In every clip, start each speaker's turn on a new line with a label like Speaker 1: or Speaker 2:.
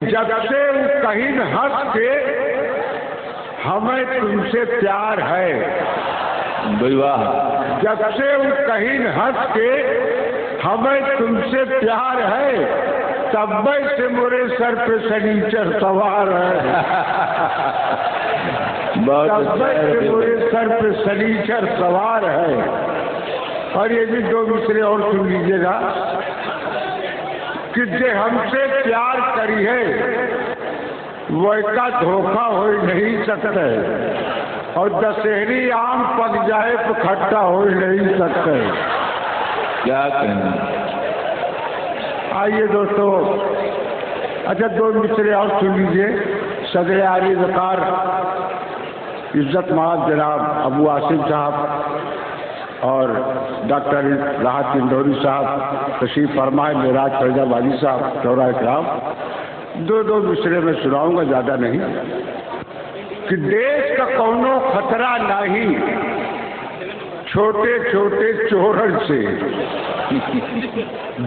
Speaker 1: جب سے کہیں ہنس کے ہمیں تم سے پیار ہے، جب سے کہیں ہنس کے ہمیں تم سے پیار ہے، تب سے میرے سر پہ سنیچر سوار ہے، تب سے میرے سر پہ سنیچر سوار ہے۔ اور یہ بھی دو مصرے اور سن لیجیے گا کہ جے ہم سے پیار کری ہے وہ کا دھوکہ ہو نہیں سکتے، اور دشہری آم پک جائے تو کھٹا ہو نہیں سکتے۔
Speaker 2: کیا کہنا؟
Speaker 1: آئیے دوستو، اچھا دو مصرے اور سن لیجیے۔ صدر عالی وقار عزت مآب جناب ابو عاصم صاحب اور ڈاکٹر راحت اندوری صاحب تشریف فرمائے، معراج فیض آبادی صاحب شورا اکرام۔ دو مصرے میں سناؤں گا، زیادہ نہیں۔ کہ دیش کا کونو خطرہ نہیں چھوٹے چھوٹے چورن سے،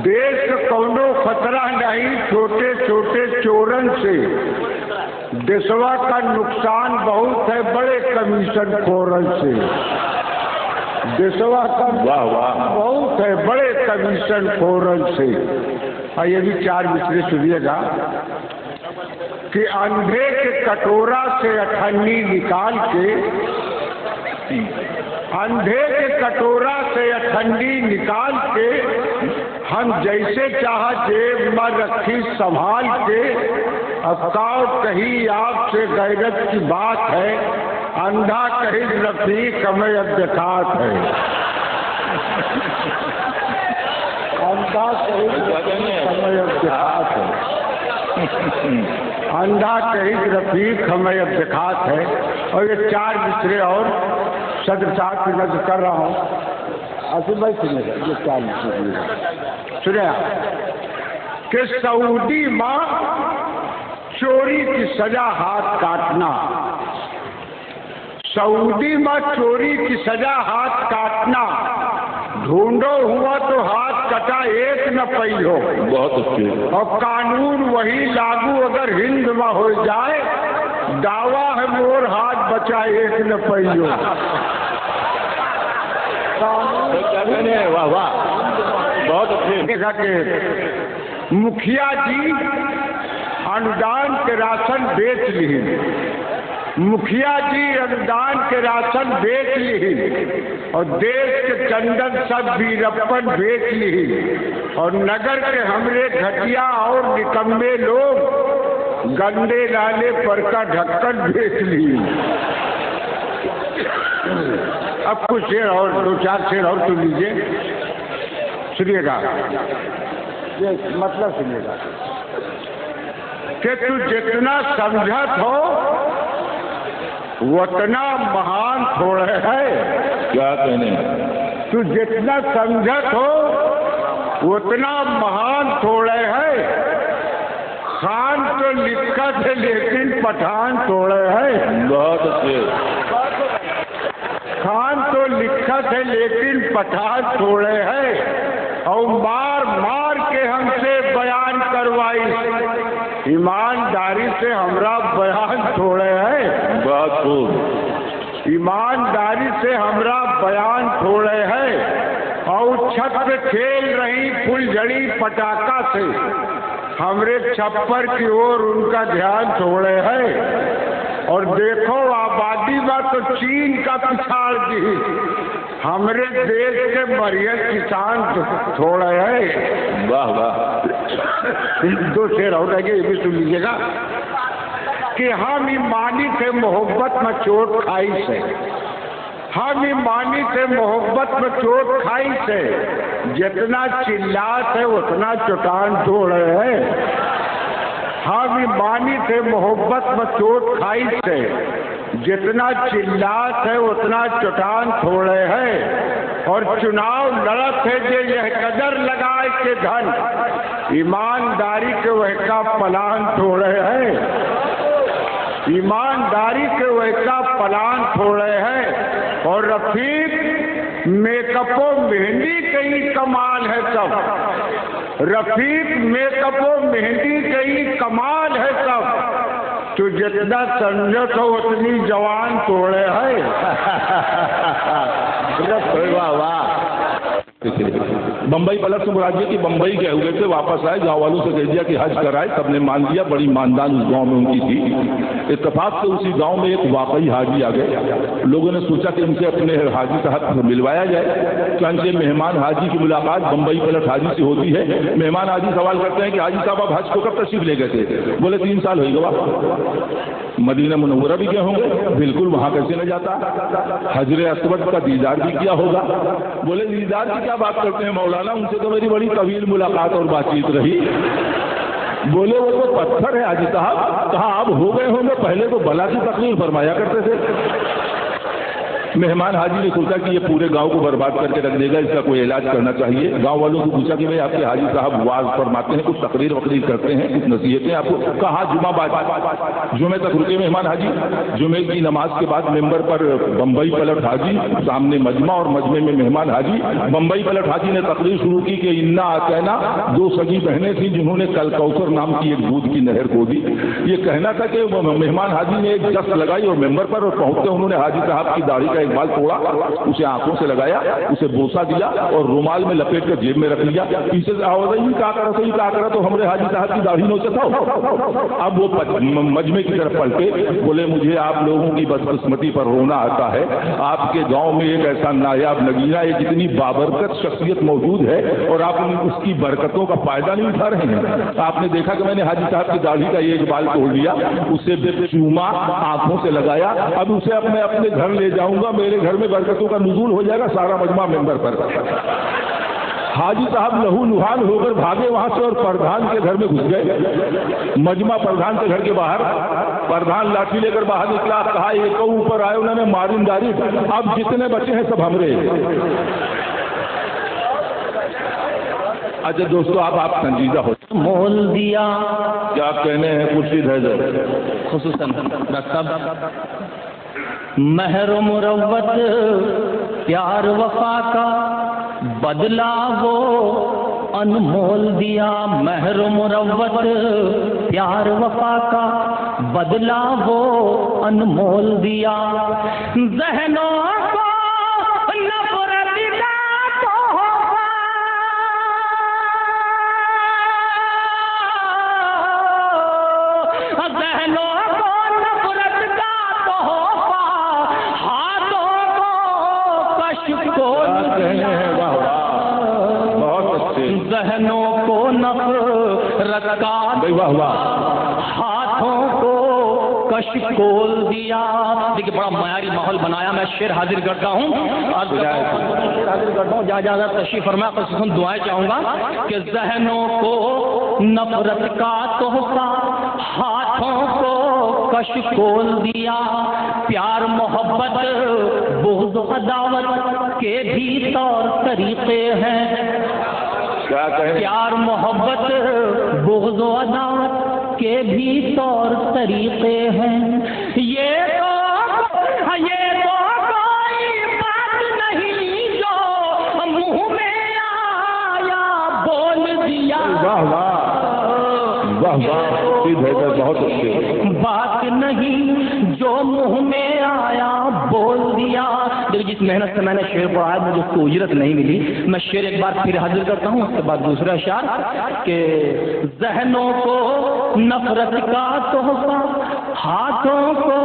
Speaker 1: دیش کا کونو خطرہ نہیں چھوٹے چھوٹے چورن سے، دیسوا کا نقصان بہت ہے بڑے کمیشن خورن سے، دیسوا کا بہت ہے بڑے کمیشن خورن سے۔ اور یہ بھی چار مصرے سنیے گا کہ اندھے کے کٹورا سے اٹھنی نکال کے، اندھے کے کٹورا سے اٹھنی نکال کے، ہم جیسے چاہا جیب میں رکھی سنبھال کے، افکار کہیں آپ سے غیرت کی بات ہے، اندھا کہیں رفیق ہمیں اب دکھات ہے، اندھا کہیں ہمیں اب دکھات ہے، اندھا کہیں رفیق ہمیں اب دکھات ہے۔ اور یہ چار مصرے اور صدر صاحب کی نظر کر رہا ہوں، آصف بھائی سنے گا یہ چار مصرے سنے کہ سعودی ماں چوری کی سزا ہاتھ کاٹنا، سعودی ماں چوری کی سزا ہاتھ کاٹنا، ڈھونڈو ہوا تو ہاتھ کٹا ایک نہ پئی ہو،
Speaker 2: بہت اچھے۔
Speaker 1: اور قانون وہی لاگو اگر ہند میں ہو جائے، دعویٰ ہے مور ہاتھ بچا ایک نہ پئی ہو۔
Speaker 2: واہ واہ، بہت اچھے۔
Speaker 1: دیکھا کہ مکھیا جی انودان کے راشن بیچ لی، مکھیا جی انودان کے راشن بیچ لی، اور دیش کے چندن سب ویرپن بیچ لی، اور نگر کے ہمارے گھٹیا اور نکمے لوگ گندے نالے پر کا ڈھکن بیچ لی۔ اب کچھ شعر اور دو چار شعر اور سن لیجیے، سنیے گا یہ مطلب سنیے گا کہ تو جتنا سمجھت ہو اتنا مہان تھوڑے ہے۔
Speaker 2: کیا کہنے؟
Speaker 1: تو جتنا سمجھت ہو اتنا مہان تھوڑے ہے، خان تو لکھت ہے لیکن پٹھان تھوڑے ہے،
Speaker 2: بہت اچھے۔
Speaker 1: خان تو لکھت ہے لیکن پٹھان تھوڑے ہے، اور مار مار کے ہم سے بیان کروائی، ایمانداری سے ہمارا بیان تھوڑے ہے،
Speaker 2: بہت خوب۔
Speaker 1: ایمانداری سے ہمارا بیان تھوڑے ہے، اور چھت پہ کھیل رہی پھل جھڑی پٹاخہ سے، ہمارے چھپر کی اور ان کا دھیان تھوڑے ہے، اور دیکھو آبادی میں تو چین کا پچھاڑ دی، ہمارے دیش کے مریض کسان تھوڑے ہے۔
Speaker 2: واہ واہ،
Speaker 1: دو شعر اور رہ گئے، یہ بھی سن لیجیے گا کہ ہم ایمانی سے محبت میں چوٹ کھائی سے، ہم ایمانی سے محبت میں چوٹ کھائی سے، جتنا چلاس ہے اتنا چٹان توڑے ہے، ہم ایمانی سے محبت میں چوٹ کھائی سے، جتنا چلاس ہے اتنا چٹان تھوڑے ہے، اور چناؤ لڑت ہے جو یہ قدر لگائے کہ دھن، ایمانداری کے وہ کا پلان تھوڑے ہے، ایمانداری کے وہ کا پلان تھوڑے ہے، اور رفیق میک اپ و مہندی کئی کمال ہے سب، رفیق میک اپ و مہندی کئی کمال ہے سب، تو جتنا سمجھت ہو اتنی جوان توڑے ہے۔
Speaker 2: واہ واہ۔ بمبئی پلٹ سے مراد یہ کہ بمبئی گئے ہوئے تھے، واپس آئے، گاؤں والوں سے کہہ دیا کہ حج کرائے، سب نے مان لیا، بڑی ماندان اس گاؤں میں ان کی تھی۔ اتفاق سے اسی گاؤں میں ایک واقعی حاجی آ گئے، لوگوں نے سوچا کہ ان سے اپنے حاجی صاحب سے ملوایا جائے، چنانچہ مہمان حاجی کی ملاقات بمبئی پلٹ حاجی سے ہوتی ہے۔ مہمان حاجی سوال کرتے ہیں کہ حاجی صاحب آپ حج کو کب تشریف لے گئے تھے؟ بولے 3 سال ہوئی گوا۔ مدینہ منورہ بھی گئے ہوں گے؟ بالکل، وہاں کیسے نہ جاتا؟ حجر اسود کا دیدار بھی کیا ہوگا؟ بولے دیدار کی کیا بات کرتے ہیں مولانا، ان سے تو میری بڑی طویل ملاقات اور بات چیت رہی۔ بولے وہ تو پتھر ہے حاجی صاحب، کہاں آپ ہو گئے ہوں گے، پہلے تو بلا کی تقریر فرمایا کرتے تھے۔ مہمان حاجی نے سوچا کہ یہ پورے گاؤں کو برباد کر کے رکھ دے گا، اس کا کوئی علاج کرنا چاہیے۔ گاؤں والوں کو پوچھا کہ بھائی آپ کے حاجی صاحب واز فرماتے ہیں، کچھ تقریر وقریر کرتے ہیں، کچھ نصیحتیں آپ کو؟ کہا جمعہ بعد جمعے تک رکے مہمان حاجی، جمعے کی نماز کے بعد ممبر پر بمبئی پلٹ حاجی، سامنے مجمع اور مجمع میں مہمان حاجی۔ بمبئی پلٹ حاجی نے تقریر شروع کی کہ انا آتینا، 2 سگی بہنیں تھیں جنہوں نے کل کوثر نام کی ایک دودھ کی نہر کو دی۔ یہ کہنا تھا کہ مہمان حاجی نے ایک جس لگائی اور ممبر پر، اور پہنچتے انہوں نے حاجی صاحب کی داڑھی کا ایک بال توڑا، اسے آنکھوں سے لگایا، اسے بوسا دیا اور رومال میں لپیٹ کر جیب میں رکھ لیا۔ پیچھے سے آواز آئی کیا کرا تو ہمارے حاجی صاحب کی داڑھی نوچا تھا۔ اب وہ مجمع کی طرف پلٹے، بولے مجھے آپ لوگوں کی بدقسمتی پر رونا آتا ہے، آپ کے گاؤں میں ایک ایسا نایاب نگینہ، ایک اتنی بابرکت شخصیت موجود ہے اور آپ اس کی برکتوں کا فائدہ نہیں اٹھا رہے ہیں۔ آپ نے دیکھا کہ میں نے حاجی صاحب کی داڑھی کا ایک بال توڑ لیا، اسے چوما، آنکھوں سے لگایا، اب اسے اپنے گھر لے جاؤں گا، میرے گھر میں برکتوں کا نزول ہو جائے گا۔ سارا مجمع ممبر پر۔ حاجی صاحب لہو لہان ہو کر بھاگے وہاں سے اور پردھان کے گھر میں گھس گئے۔ مجمع پردھان کے گھر کے باہر، پردھان لاٹھی لے کر باہر نکلا، کہا ایک اوپر آئے، انہوں نے مارنداری، اب جتنے بچے ہیں سب ہمرے۔ اچھا دوستو، آپ سنجیدہ ہو،
Speaker 3: مول دیا
Speaker 2: کیا کہنے ہیں خورشید حیدر؟
Speaker 3: خصوصاً مہر و مروت پیار وفا کا بدلہ وہ انمول دیا، مہر و مروت پیار وفا کا بدلہ وہ انمول دیا، ذہنوں کو نفرت کا تحفہ، ذہنوں ذہنوں کو نفرت کا ہاتھوں کو کش کول دیا۔ دیکھیے بڑا معیاری ماحول بنایا، میں شعر حاضر کرتا ہوں، جہاں جہاں تشریف فرمایا خصوصاً دعائیں چاہوں گا کہ ذہنوں کو نفرت کا تحفہ، ہاتھوں کو کش کول دیا، پیار محبت بغض عداوت کے بھی طور طریقے ہیں، پیار محبت بغض و عداوت کے بھی طور طریقے ہیں، یہ تو کوئی بات نہیں جو منہ میں آیا بول دیا،
Speaker 2: واہ واہ واہ واہ، بہت اچھے،
Speaker 3: بات نہیں جو منہ میں آیا بول دیا۔ جس محنت سے میں نے شعر پڑھا ہے مجھے اس کو اجرت نہیں ملی، میں شعر ایک بار پھر حاضر کرتا ہوں، اس کے بعد دوسرا اشعار کہ ذہنوں کو نفرت کا تحفہ، ہاتھوں کو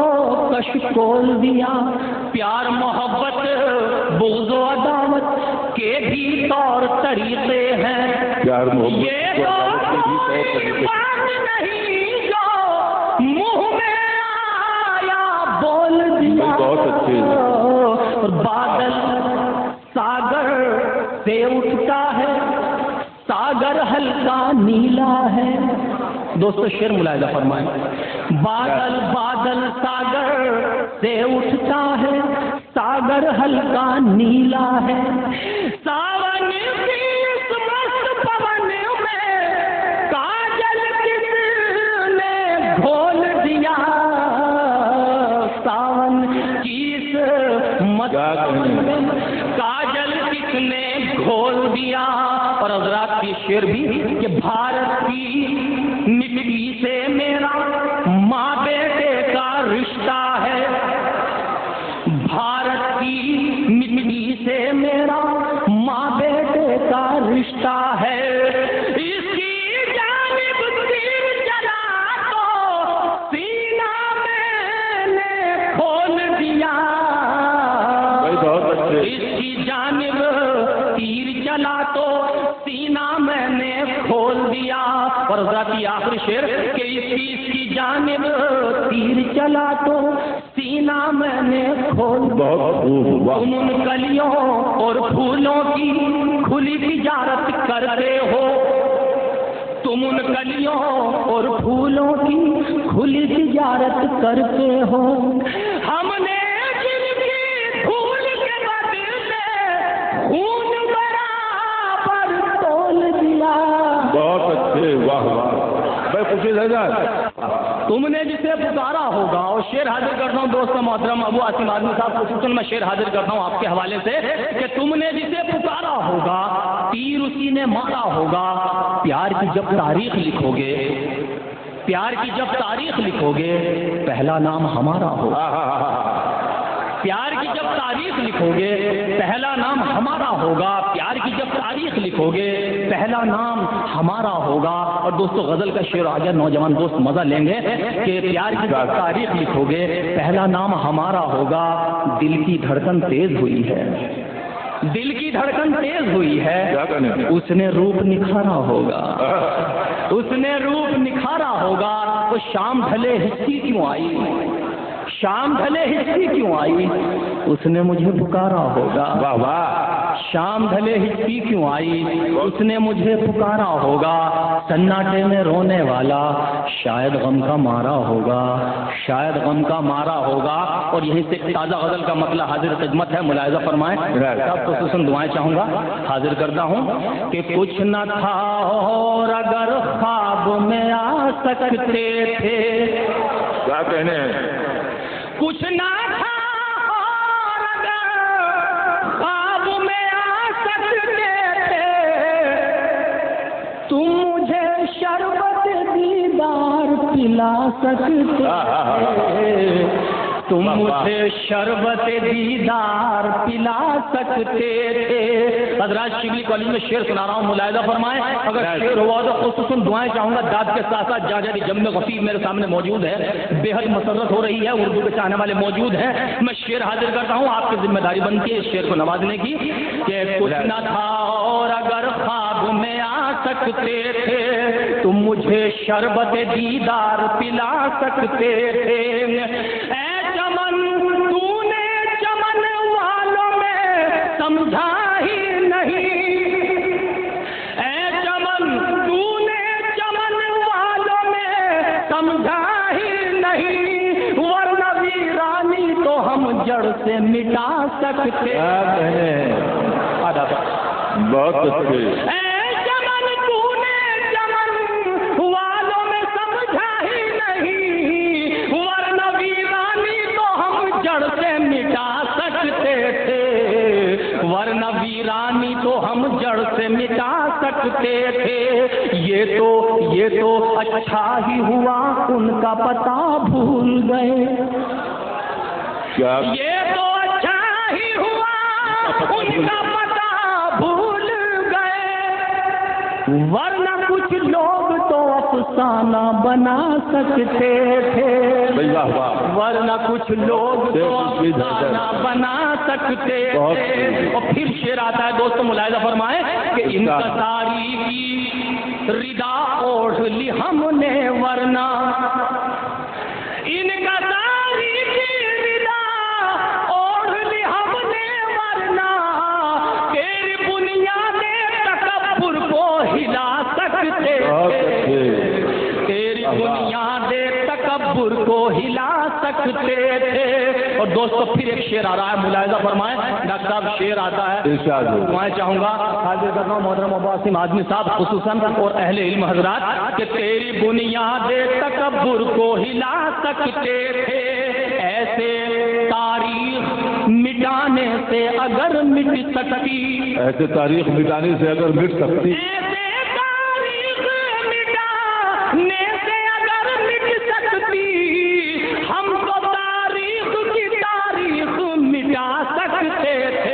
Speaker 3: کش کول دیا، پیار محبت بغض و عداوت کے بھی طور طریقے ہیں، یہ تو بات نہیں جو منہ میں آیا بول دیا۔
Speaker 2: بہت اچھے،
Speaker 3: بادل ساگر سے اٹھتا ہے، ساگر ہلکا نیلا ہے، دوستو شعر ملاحظہ فرمائیں، بادل ساگر سے اٹھتا ہے، ساگر ہلکا نیلا ہے، ساون کی اس مست پون میں کاجل کس نے گھول دیا، ساون کی اس مست پون میں کاجل کس نے گھول دیا، اور حضرات کی شعر بھی کہ بھارت کی مٹی سے میرا ماں بیٹے کا رشتہ ہے، بھارت کی مٹی سے میرا ماں بیٹے کا رشتہ ہے، اس کی جانب تیر چلا تو سینہ میں نے کھول دیا، اس کی جانب تیر چلا تو سینہ میں نے کھول دیا، اور ذاتی آخری شعر کہ اس کی جانب تیر چلا تو سینہ میں نے کھول دیا، تم ان کلیوں اور پھولوں کی کھلی تجارت کرتے ہو، تم ان کلیوں اور پھولوں کی کھلی تجارت کرتے ہو، ہم نے جن کی دھول کے بدلے خون برابر تول دیا۔
Speaker 2: بہت اچھے، واہ واہ، میں خوشی رہ جائے۔
Speaker 3: تم نے جسے پکارا ہوگا، اور شعر حاضر کرتا ہوں دوست محترم ابو عاصم آزمی صاحب خصوصاً میں شعر حاضر کرتا ہوں آپ کے حوالے سے کہ تم نے جسے پکارا ہوگا تیر اسی نے مارا ہوگا، پیار کی جب تاریخ لکھو گے، پیار کی جب تاریخ لکھو گے پہلا نام ہمارا ہوگا، پیار کی جب تاریخ لکھو گے پہلا نام ہمارا ہوگا، پیار کی جب تاریخ لکھو گے پہلا نام ہمارا ہوگا۔ اور دوستو غزل کا شعر آ گیا، نوجوان دوست مزہ لیں گے کہ پیار کی جب تاریخ لکھو گے پہلا نام ہمارا ہوگا، دل کی دھڑکن تیز ہوئی ہے، دل کی دھڑکن تیز ہوئی ہے، اس نے روپ نکھارا ہوگا، اس نے روپ نکھارا ہوگا، تو شام ڈھلے ہستی کیوں آئی، شام ڈھلے ہستی کیوں آئی، اس نے مجھے پکارا ہوگا،
Speaker 2: واہ واہ،
Speaker 3: شام ڈھلے ہستی کیوں آئی، اس نے مجھے پکارا ہوگا، سناٹے میں رونے والا شاید غم کا مارا ہوگا، شاید غم کا مارا ہوگا۔ اور یہیں سے تازہ غزل کا مطلب حاضر خدمت ہے، ملاحظہ فرمائیں، سب خصوصاً دعائیں چاہوں گا، حاضر کرتا ہوں کہ کچھ نہ تھا اور اگر خواب میں آ سکتے تھے،
Speaker 2: کیا کہنے ہیں،
Speaker 3: کچھ نہ تھا اور اگر خواب میں آ سکتے تھے، تم مجھے شربت دیدار پلا سکتے تھے، تم مجھے شربت دیدار پلا سکتے تھے۔ حضرات شبلی کالج میں شعر سنا رہا ہوں، ملاحظہ فرمائیں، اگر شعر ہوا تو خصوصاً دعائیں چاہوں گا، داد کے ساتھ ساتھ جہاں جہاں جم غفیر میرے سامنے موجود ہے، بے حد مسرت ہو رہی ہے، اردو کے چاہنے والے موجود ہیں، میں شعر حاضر کرتا ہوں، آپ کی ذمہ داری بنتی ہے اس شعر کو نوازنے کی کہ کچھ نہ تھا اور اگر خواب میں آ سکتے تھے، تم مجھے شربت دیدار پلا سکتے تھے، اے چمن تو نے چمن والوں میں سمجھا ہی نہیں، اے چمن تو نے چمن والوں میں سمجھا ہی نہیں، ورنہ ویرانی تو ہم جڑ سے مٹا سکتے ہیں۔
Speaker 2: بہت اچھے،
Speaker 3: ورنہ ویرانی تو ہم جڑ سے مٹا سکتے تھے، یہ تو اچھا ہی ہوا ان کا پتہ بھول گئے، یہ تو اچھا ہی ہوا ان کا پتہ بھول گئے، ورنہ کچھ لوگ تو افسانہ بنا سکتے تھے، ورنہ کچھ لوگ تو افسانہ بنا سکتے تھے۔ اور پھر شعر آتا ہے دوستو، ملاحظہ فرمائیں کہ انکساری کی ردا اوڑھ لی ہم نے، ورنہ انکساری کی ردا اوڑھ لی ہم نے، ورنہ تیری بنیاد تکبر کو ہلا سکتے تھے، تیری بنیاد تکبر کو ہلا سکتے تھے۔ اور دوستو پھر ایک شعر آ رہا ہے، ملاحظہ فرمائیں، ڈاکٹر صاحب شعر آتا ہے، میں چاہوں گا حاضر کرتا ہوں محترم ابو عاصم آزمی صاحب خصوصاً اور اہل علم حضرات کہ تیری بنیاد تکبر کو ہلا سکتے تھے، ایسے تاریخ مٹانے سے اگر مٹ سکتی،
Speaker 2: ایسے تاریخ مٹانے سے اگر مٹ سکتی،
Speaker 3: ایسے تاریخ مٹانے سے اگر مٹ سکتی، ہم تو تاریخ کی تاریخ مٹا سکتے تھے۔